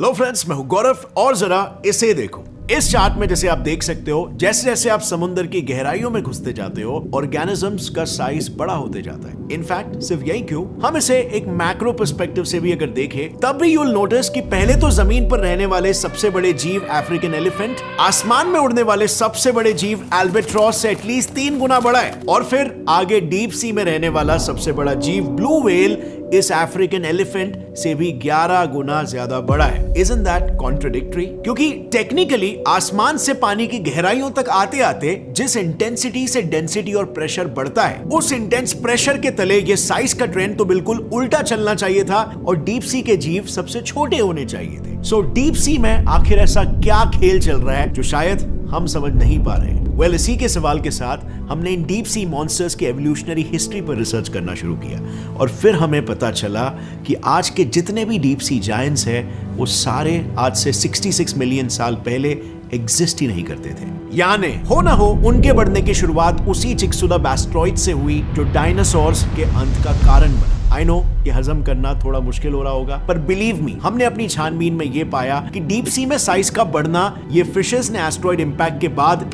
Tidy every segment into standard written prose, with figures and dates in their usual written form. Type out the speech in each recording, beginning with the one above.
Hello friends, मैं हूं गौरव और जरा इसे देखो। इस चार्ट में जैसे आप देख सकते हो, जैसे जैसे आप समुद्र की गहराइयों में घुसते जाते हो, ऑर्गेनिजम्स का साइज बड़ा होते जाता है। इनफैक्ट सिर्फ यही क्यों, हम इसे एक मैक्रो पर्सपेक्टिव से भी अगर देखें, तब भी यूल नोटिस कि पहले तो जमीन पर रहने वाले सबसे बड़े जीव अफ्रीकन एलिफेंट, आसमान में उड़ने वाले सबसे बड़े जीव एल्बाट्रॉस से एटलीस्ट 3 गुना बड़ा है, और फिर आगे डीप सी में रहने वाला सबसे बड़ा जीव ब्लू व्हेल इस अफ्रीकन एलिफेंट से भी 11 गुना ज्यादा बड़ा है। Isn't that contradictory? क्योंकि टेक्निकली आसमान से पानी की गहराइयों तक आते आते जिस इंटेंसिटी से डेंसिटी और प्रेशर बढ़ता है, उस इंटेंस प्रेशर के तले ये साइज का ट्रेंड तो बिल्कुल उल्टा चलना चाहिए था और डीप सी के जीव सबसे छोटे होने चाहिए थे। सो डीप सी में आखिर ऐसा क्या खेल चल रहा है जो शायद हम समझ नहीं पा रहे हैं? वेल, इसी के सवाल के साथ हमने इन डीप सी मॉन्स्टर्स की एवोल्यूशनरी हिस्ट्री पर रिसर्च करना शुरू किया और फिर हमें पता चला कि आज के जितने भी डीप सी जायंट्स हैं वो सारे आज से 66 मिलियन साल पहले एग्जिस्ट ही नहीं करते थे। यानी हो ना हो उनके बढ़ने की शुरुआत उसी चिक्सुलाब एस्टेरॉयड से हुई जो डायनासोर्स के अंत का कारण बना। आई नो ये हजम करना थोड़ा मुश्किल हो रहा होगा, पर बिलीव मी, हमने अपनी छानबीन में ये पाया कि डीप सी में साइज का बढ़ना ये फिशेस ने एस्टेरॉयड इंपैक्ट के बाद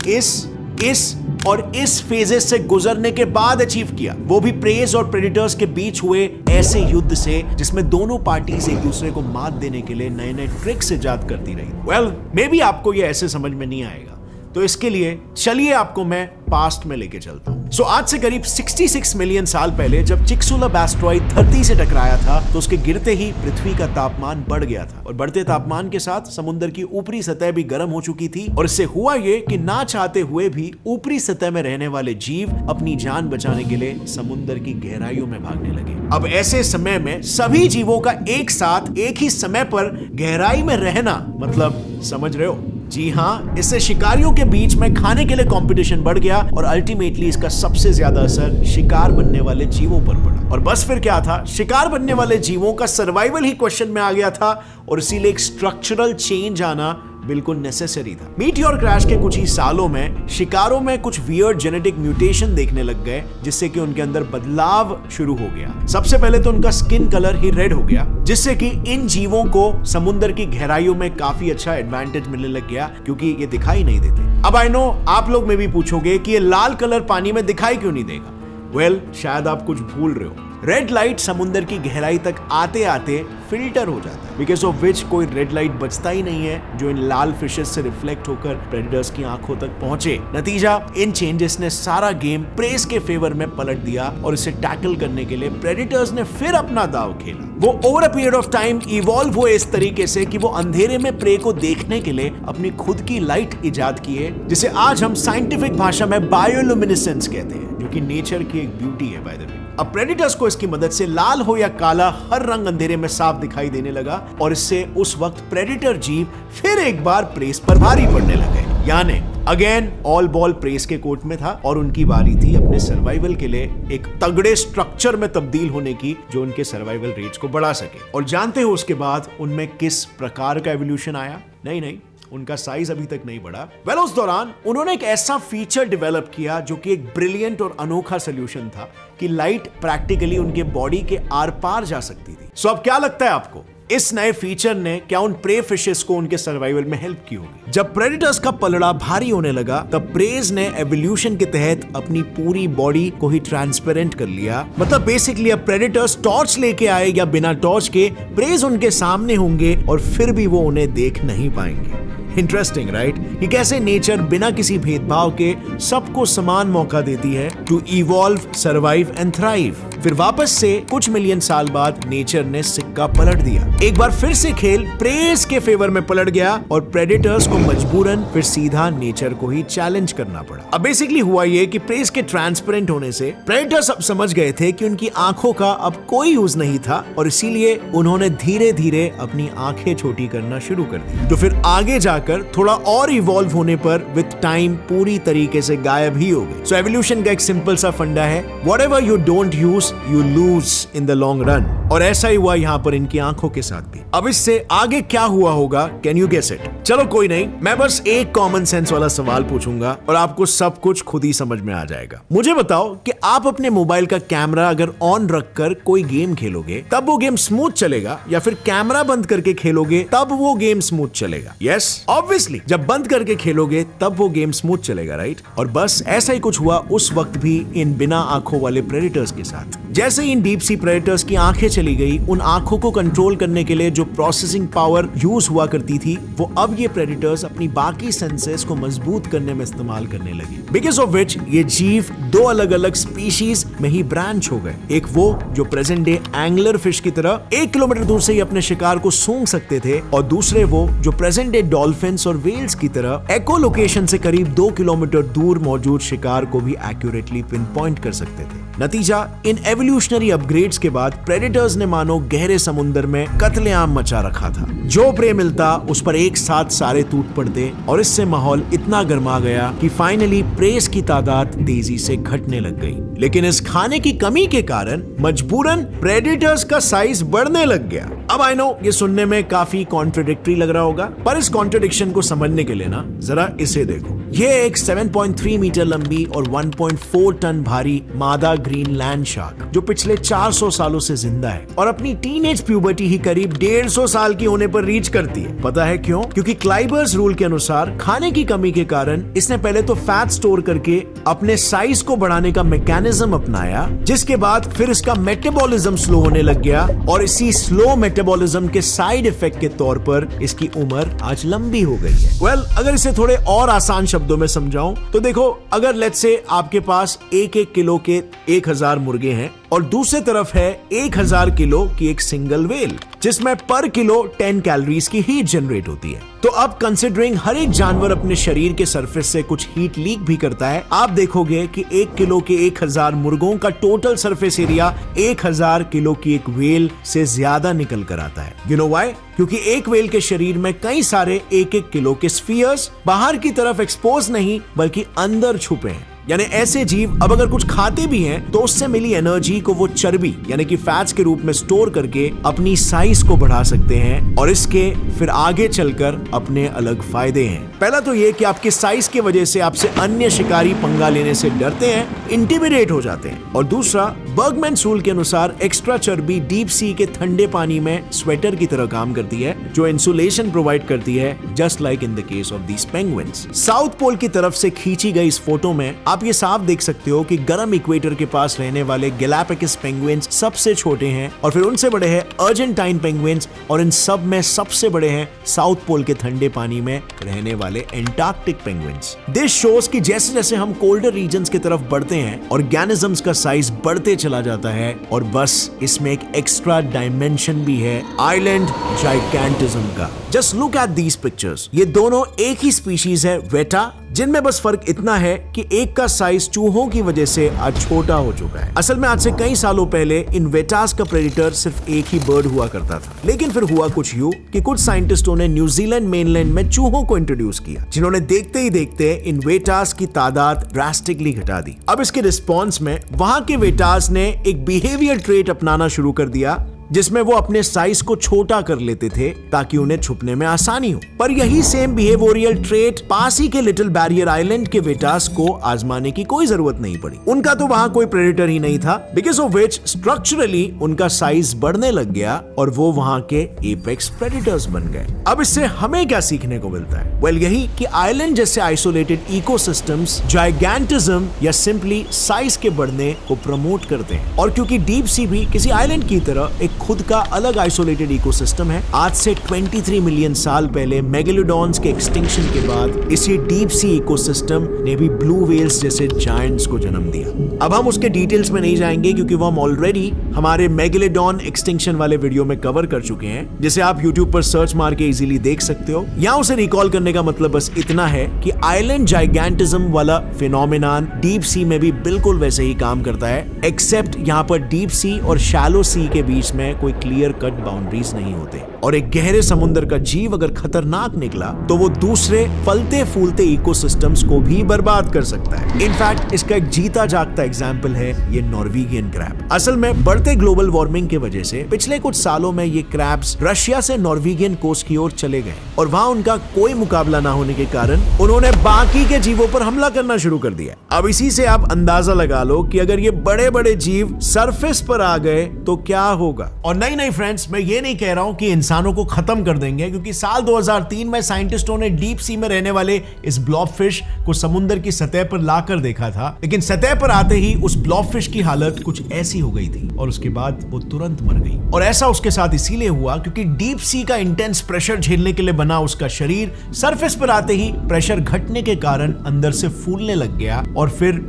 इस फेजेस से गुजरने के बाद अचीव किया, वो भी प्रेज और प्रेडिटर्स के बीच हुए ऐसे युद्ध से जिसमें दोनों पार्टीज एक दूसरे को मात देने के लिए नए नए ट्रिक्स इजाद करती रही। वेल, मे बी आपको ये ऐसे समझ में नहीं आएगा, तो इसके लिए चलिए आपको मैं पास्ट में लेके चलता हूं। सो आज से करीब 66 मिलियन साल पहले जब चिक्सुलाब एस्टेरॉयड धरती से टकराया था तो उसके गिरते ही पृथ्वी का तापमान बढ़ गया था और बढ़ते तापमान के साथ समुद्र की ऊपरी सतह भी गर्म हो चुकी थी और इससे हुआ ये कि ना चाहते हुए भी ऊपरी सतह में रहने वाले जीव अपनी जान बचाने के लिए समुद्र की गहराइयों में भागने लगे। अब ऐसे समय में सभी जीवों का एक साथ एक ही समय पर गहराई में रहना, मतलब समझ रहे हो? जी हाँ, इससे शिकारियों के बीच में खाने के लिए कंपटीशन बढ़ गया और अल्टीमेटली इसका सबसे ज्यादा असर शिकार बनने वाले जीवों पर पड़ा। और बस फिर क्या था, शिकार बनने वाले जीवों का सर्वाइवल ही क्वेश्चन में आ गया था और इसीलिए एक स्ट्रक्चरल चेंज आना बिल्कुल नेसेसरी था। मीटियोर क्रैश के कुछ ही सालों में शिकारों में कुछ वियर्ड जेनेटिक म्यूटेशन देखने लग गए जिससे कि उनके अंदर बदलाव शुरू हो गया। सबसे पहले तो उनका स्किन कलर ही रेड हो गया, जिससे कि इन जीवों को समुद्र की गहराइयों में काफी अच्छा एडवांटेज मिलने लग गया क्योंकि ये दिखाई नहीं देते। अब आई नो आप लोग में भी पूछोगे कि ये लाल कलर पानी में दिखाई क्यों नहीं देगा? वेल, शायद आप कुछ भूल रहे हो। रेड लाइट समुद्र की गहराई तक आते आते फिल्टर हो जाता है, बिकॉज ऑफ विच कोई रेड लाइट बचता ही नहीं है जो इन लाल फिशेस से रिफ्लेक्ट होकर प्रेडेटर्स की आंखों तक पहुंचे। नतीजा, इन चेंजेस ने सारा गेम प्रेस के फेवर में पलट दिया और इसे टैकल करने के लिए प्रेडेटर्स ने फिर अपना दांव खेला। वो over a period of time evolve हुए इस तरीके से कि वो अंधेरे में प्रे को देखने के लिए अपनी खुद की लाइट इजाद किए, जिसे आज हम साइंटिफिक भाषा में बायोल्यूमिनेसेंस कहते हैं, जो कि नेचर की एक ब्यूटी है बाय द वे। अब प्रेडेटर्स को इसकी मदद से लाल हो या काला हर रंग अंधेरे में साफ दिखाई देने लगा और इससे उस वक्त प्रेडेटर जीव फिर एक बार प्रेस पर भारी पड़ने लगे। यानी अगेन ऑल बॉल प्रेस के कोर्ट में था और उनकी बारी थी अपने सर्वाइवल के लिए एक तगड़े स्ट्रक्चर में तब्दील होने की जो उनके सर्वाइवल रेट्स को बढ़ा सके। और जानते हो उसके बाद उनमें किस प्रकार का एवोल्यूशन आया? नहीं, उनका साइज अभी तक नहीं बढ़ा। वेल, उस दौरान उन्होंने एक ऐसा फीचर डेवलप किया जो कि एक ब्रिलियंट और अनोखा सोल्यूशन था कि लाइट प्रैक्टिकली उनके बॉडी के आर पार जा सकती थी। सो अब क्या लगता है आपको, इस नए फीचर ने क्या उन प्रे फिशेस को उनके सर्वाइवल में हेल्प की होगी? जब प्रेडेटर्स का पलड़ा भारी होने लगा तब प्रेज ने एवोल्यूशन के तहत अपनी पूरी बॉडी को ही ट्रांसपेरेंट कर लिया। मतलब बेसिकली अब प्रेडेटर्स टॉर्च लेके आए या बिना टॉर्च के प्रेज उनके सामने होंगे और फिर भी वो उन्हें देख नहीं पाएंगे। Interesting right? कि कैसे नेचर बिना किसी भेदभाव के सबको समान मौका देती है to evolve, survive and thrive. फिर वापस से कुछ मिलियन साल बाद नेचर ने सिक्का पलट दिया। एक बार फिर से खेल प्रेज के फेवर में पलट गया और प्रेडेटर्स को मजबूरन फिर सीधा नेचर को ही चैलेंज करना पड़ा। अब बेसिकली हुआ ये कि प्रेज के ट्रांसपेरेंट होने से प्रेडेटर्स अब समझ गए थे कि उनकी आंखों का अब कोई यूज नहीं था और इसीलिए उन्होंने धीरे धीरे अपनी आंखें छोटी करना शुरू कर दी। तो फिर आगे जाकर जाकर थोड़ा और इवॉल्व होने पर विद टाइम पूरी तरीके से गायब ही हो गए। सो एवोल्यूशन का एक सिंपल सा फंडा है, whatever you don't use you lose in the long run. और ऐसा ही हुआ यहाँ पर इनकी आंखों के साथ भी। अब इससे आगे क्या हुआ होगा, कैन यू गेस इट? चलो कोई नहीं, मैं बस एक कॉमन सेंस वाला सवाल पूछूंगा और आपको सब कुछ खुद ही समझ में आ जाएगा। मुझे बताओ कि आप अपने मोबाइल का कैमरा अगर ऑन रखकर कोई गेम खेलोगे तब वो गेम स्मूथ चलेगा, या फिर कैमरा बंद करके खेलोगे तब वो गेम स्मूथ चलेगा? यस, ऑब्वियसली जब बंद करके खेलोगे तब वो गेम स्मूथ चलेगा, राइट? और बस ऐसा ही कुछ हुआ उस वक्त भी इन बिना आंखों वाले प्रेडेटर्स के साथ। जैसे इन डीप सी प्रेडेटर्स की आंखें चली गई, उन आंखों को कंट्रोल करने के लिए जो प्रोसेसिंग पावर यूज हुआ करती थी वो अब ये प्रेडेटर्स अपनी बाकी सेंसेस को मजबूत करने में इस्तेमाल करने लगे। बिकॉज ऑफ विच ये जीव दो अलग अलग स्पीशीज में ही ब्रांच हो गए। एक वो जो प्रेजेंट डे एंगलर फिश की तरह 1 किलोमीटर दूर से ही अपने शिकार को सूंघ सकते थे, और दूसरे वो जो प्रेजेंट डे डॉल्फिन्स और व्हेल्स की तरह एको लोकेशन से करीब 2 किलोमीटर दूर मौजूद शिकार को भी एक्यूरेटली पिन पॉइंट कर सकते थे। नतीजा, इन एवोल्यूशनरी अपग्रेड्स के बाद प्रेडेटर्स ने मानो गहरे समुद्र में कत्लेआम मचा रखा था। जो प्रे मिलता उस पर एक साथ सारे टूट पड़ते, और इससे माहौल इतना गर्मा गया कि फाइनली प्रेस की तादाद तेजी से घटने लग गई। लेकिन इस खाने की कमी के कारण मजबूरन प्रेडेटर्स का साइज बढ़ने लग गया। अब आई नो ये सुनने में काफी कॉन्ट्रडिक्टरी लग रहा होगा, पर इस कॉन्ट्रडिक्शन को समझने के लिए ना जरा इसे देखो। ये एक 7.3 मीटर लंबी और 1.4 टन भारी मादा ग्रीनलैंड शार्क जो पिछले 400 सालों से जिंदा है और अपनी टीनेज प्यूबर्टी ही करीब 150 साल की होने पर रीच करती है। पता है क्यों? क्योंकि क्लाइबर्स रूल के अनुसार खाने की कमी के कारण इसने पहले तो फैट स्टोर करके अपने साइज को बढ़ाने का मैकेनिज्म अपनाया, जिसके बाद फिर इसका मेटाबॉलिज्म स्लो होने लग गया, और इसी स्लो मेटाबॉलिज्म के साइड इफेक्ट के तौर पर इसकी उम्र आज लंबी हो गई है। वेल, अगर इसे थोड़े और आसान शब्दों में समझाऊं तो देखो, अगर लेट्स से आपके पास 1-1 किलो के 1000 मुर्गे हैं और दूसरी तरफ है 1000 किलो की एक सिंगल व्हेल जिसमें पर किलो 10 कैलोरीज की हीट जनरेट होती है, तो अब कंसिडरिंग हर एक जानवर अपने शरीर के सरफेस से कुछ हीट लीक भी करता है, आप देखोगे कि 1 किलो के 1000 मुर्गों का टोटल सरफेस एरिया 1000 किलो की एक व्हेल से ज्यादा निकल कर आता है। You know why? क्योंकि एक व्हेल के शरीर में कई सारे 1-1 किलो के स्फीयर्स बाहर की तरफ एक्सपोज नहीं बल्कि अंदर छुपे हैं। यानी ऐसे जीव अब अगर कुछ खाते भी हैं तो उससे मिली एनर्जी को वो चर्बी यानी कि फैट्स के रूप में स्टोर करके अपनी साइज को बढ़ा सकते हैं, और इसके फिर आगे चलकर अपने अलग फायदे हैं। पहला तो ये कि आपके साइज की वजह से आपसे अन्य शिकारी पंगा लेने से डरते हैं, इंटिमिडेट हो जाते हैं, और दूसरा बर्गमैन्स रूल के अनुसार एक्स्ट्रा चर्बी डीप सी के ठंडे पानी में स्वेटर की तरह काम करती है जो इंसुलेशन प्रोवाइड करती है, just like in the case of these penguins. South Pole की तरफ से खींची गई इस फोटो में आप ये साफ देख सकते हो कि गर्म इक्वेटर के पास रहने वाले गैलापागोस पेंगुइन्स सबसे छोटे हैं, और फिर उनसे बड़े हैं अर्जेंटाइन पेंगुइन्स, और इन सब में सबसे बड़े हैं साउथ पोल के ठंडे पानी में रहने वाले एंटार्क्टिक पेंगुइन्स। दिस शोज कि जैसे जैसे हम कोल्डर रीजन्स की तरफ बढ़ते हैं ऑर्गेनिजम्स का साइज बढ़ते चला जाता है, और बस इसमें एक एक्स्ट्रा डायमेंशन भी है आइलैंड जाइगैंटिज्म का। Just look at these pictures. ये दोनों एक ही स्पीशीज है वेटा, जिनमें बस फर्क इतना है कि एक का साइज चूहों की वजह से आज छोटा हो चुका है। असल में आज से कई सालों पहले इन वेटास का प्रेडेटर सिर्फ एक ही बर्ड हुआ करता था, लेकिन फिर हुआ कुछ यूं कि कुछ साइंटिस्टों ने न्यूजीलैंड मेनलैंड में चूहों को इंट्रोड्यूस किया, जिन्होंने देखते ही देखते इन वेटास की तादाद ड्रास्टिकली घटा दी। अब इसके रिस्पॉन्स में वहां के वेटास ने एक बिहेवियर ट्रेट अपनाना शुरू कर दिया जिसमें वो अपने साइज को छोटा कर लेते थे ताकि उन्हें छुपने में आसानी हो। पर यही सेम बिहेवियरल ट्रेट पास ही के लिटिल बैरियर आइलैंड के वेटास को आजमाने की कोई जरूरत नहीं पड़ी। उनका तो वहां कोई प्रेडेटर ही नहीं था, बिकॉज ऑफ विच स्ट्रक्चरली उनका साइज बढ़ने लग गया और वो वहां के एपेक्स प्रेडेटर्स बन गए। अब इससे हमें क्या सीखने को मिलता है? वेल, यही कि आइलैंड जैसे आइसोलेटेड इकोसिस्टम्स जाइगैंटिज्म या सिंपली साइज के बढ़ने को प्रमोट करते हैं, और क्योंकि डीप सी भी किसी आइलैंड की तरह एक खुद का अलग आइसोलेटेड इकोसिस्टम है, आज से 23 मिलियन साल पहले मेगलोडॉन्स के एक्सटिंक्शन के बाद इसी डीप सी इकोसिस्टम ने भी ब्लू व्हेल्स जैसे जायंट्स को जन्म दिया। अब हम उसके डिटेल्स में नहीं जाएंगे क्योंकि वो हम ऑलरेडी हमारे मेगलोडॉन एक्सटिंक्शन वाले वीडियो में कवर कर चुके हैं, जिसे आप YouTube पर सर्च मार के इजीली देख सकते हो। यहाँ उसे रिकॉल करने का मतलब बस इतना है कि आइलैंड जाइगैंटिज्म वाला फिनोमेनन डीप सी में भी बिल्कुल वैसे ही काम करता है, एक्सेप्ट यहाँ पर डीप सी और शैलो सी के बीच में कोई क्लियर कट बाउंड्रीज नहीं होते। और एक गहरे समुद्र का जीव अगर खतरनाक निकला तो वो दूसरे फलते फूलते इकोसिस्टम्स को भी बर्बाद कर सकता है। इनफैक्ट इसका एक जीता जागता एग्जाम्पल है ये नॉर्वेगियन क्रैब। असल में बढ़ते ग्लोबल वार्मिंग की वजह से पिछले कुछ सालों में ये क्रैब्स रशिया से नॉर्वेगियन कोस्ट की ओर चले गए और वहां उनका कोई मुकाबला ना होने के कारण उन्होंने बाकी के जीवों पर हमला करना शुरू कर दिया। अब इसी से आप अंदाजा लगा लो कि अगर ये बड़े बड़े जीव सरफेस पर आ गए तो क्या होगा। और नहीं फ्रेंड्स, मैं ये नहीं कह रहा हूं कि इंसानों को खत्म कर देंगे, क्योंकि साल 2003 में साइंटिस्टों ने डीप सी में रहने वाले इस ब्लॉबफिश को समुद्र की सतह पर लाकर देखा था, लेकिन सतह पर आते ही उस ब्लॉबफिश की हालत कुछ ऐसी हो गई थी और उसके बाद वो तुरंत मर गई। और ऐसा उसके साथ इसीलिए हुआ क्योंकि डीप सी का इंटेंस प्रेशर झेलने के लिए बना उसका शरीर सरफेस पर आते ही प्रेशर घटने के कारण अंदर से फूलने लग गया और फिर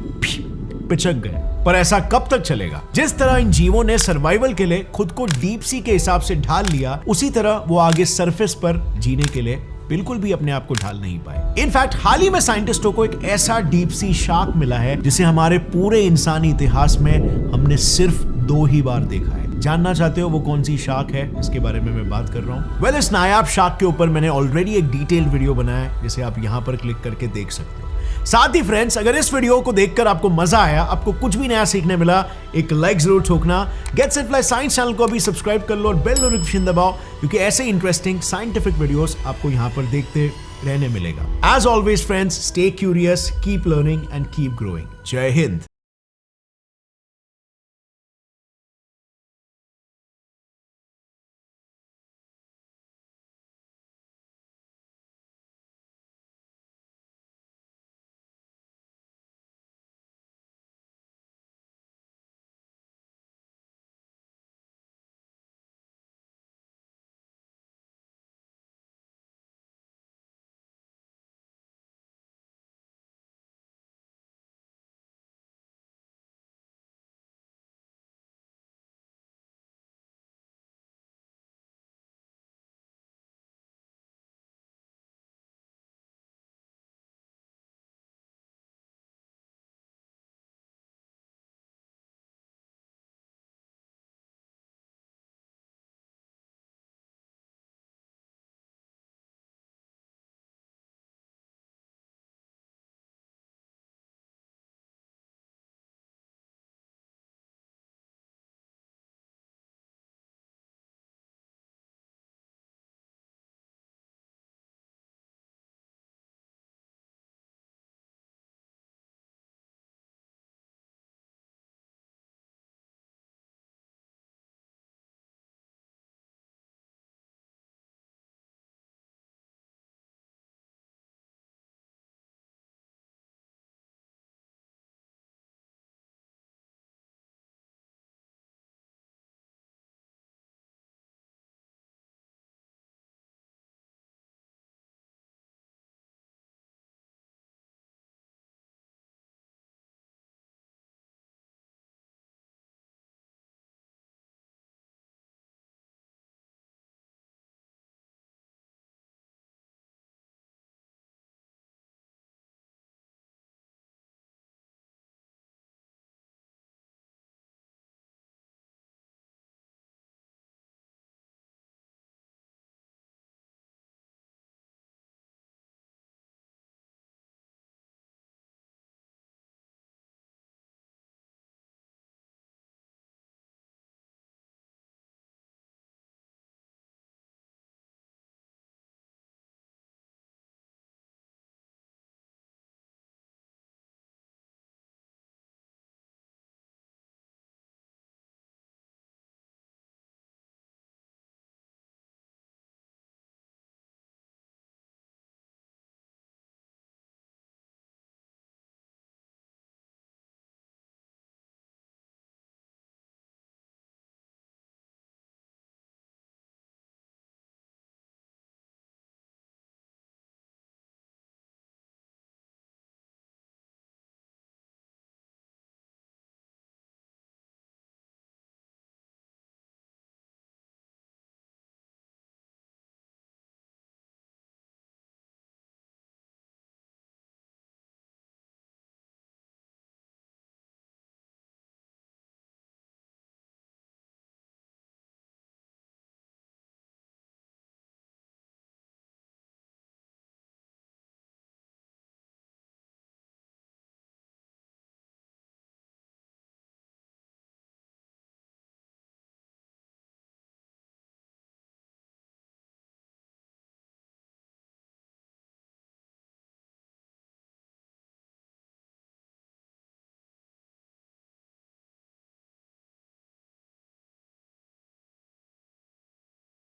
पिचक गए। पर ऐसा कब तक चलेगा? जिस तरह इन जीवों ने सर्वाइवल के लिए खुद को डीप सी के हिसाब से ढाल लिया, उसी तरह वो आगे सरफेस पर जीने के लिए बिल्कुल भी अपने आप को ढाल नहीं पाए। इनफैक्ट हाल ही में साइंटिस्टों को एक ऐसा डीप सी शार्क मिला है जिसे हमारे पूरे इंसानी इतिहास में हमने सिर्फ 2 ही बार देखा है। जानना चाहते हो वो कौन सी शार्क है? इसके बारे में मैं बात कर रहा हूँ। वेल, इस नायाब शार्क के ऊपर मैंने ऑलरेडी एक डिटेल्ड वीडियो बनाया है जिसे आप यहाँ पर क्लिक करके देख सकते हो। साथ ही फ्रेंड्स, अगर इस वीडियो को देखकर आपको मजा आया, आपको कुछ भी नया सीखने मिला, एक लाइक जरूर ठोकना। Gets it fly science channel को अभी सब्सक्राइब कर लो और बेल नोटिफिकेशन दबाओ, क्योंकि ऐसे इंटरेस्टिंग साइंटिफिक वीडियोस आपको यहाँ पर देखते रहने मिलेगा। As always friends, stay curious, keep learning and keep growing. Jai Hind.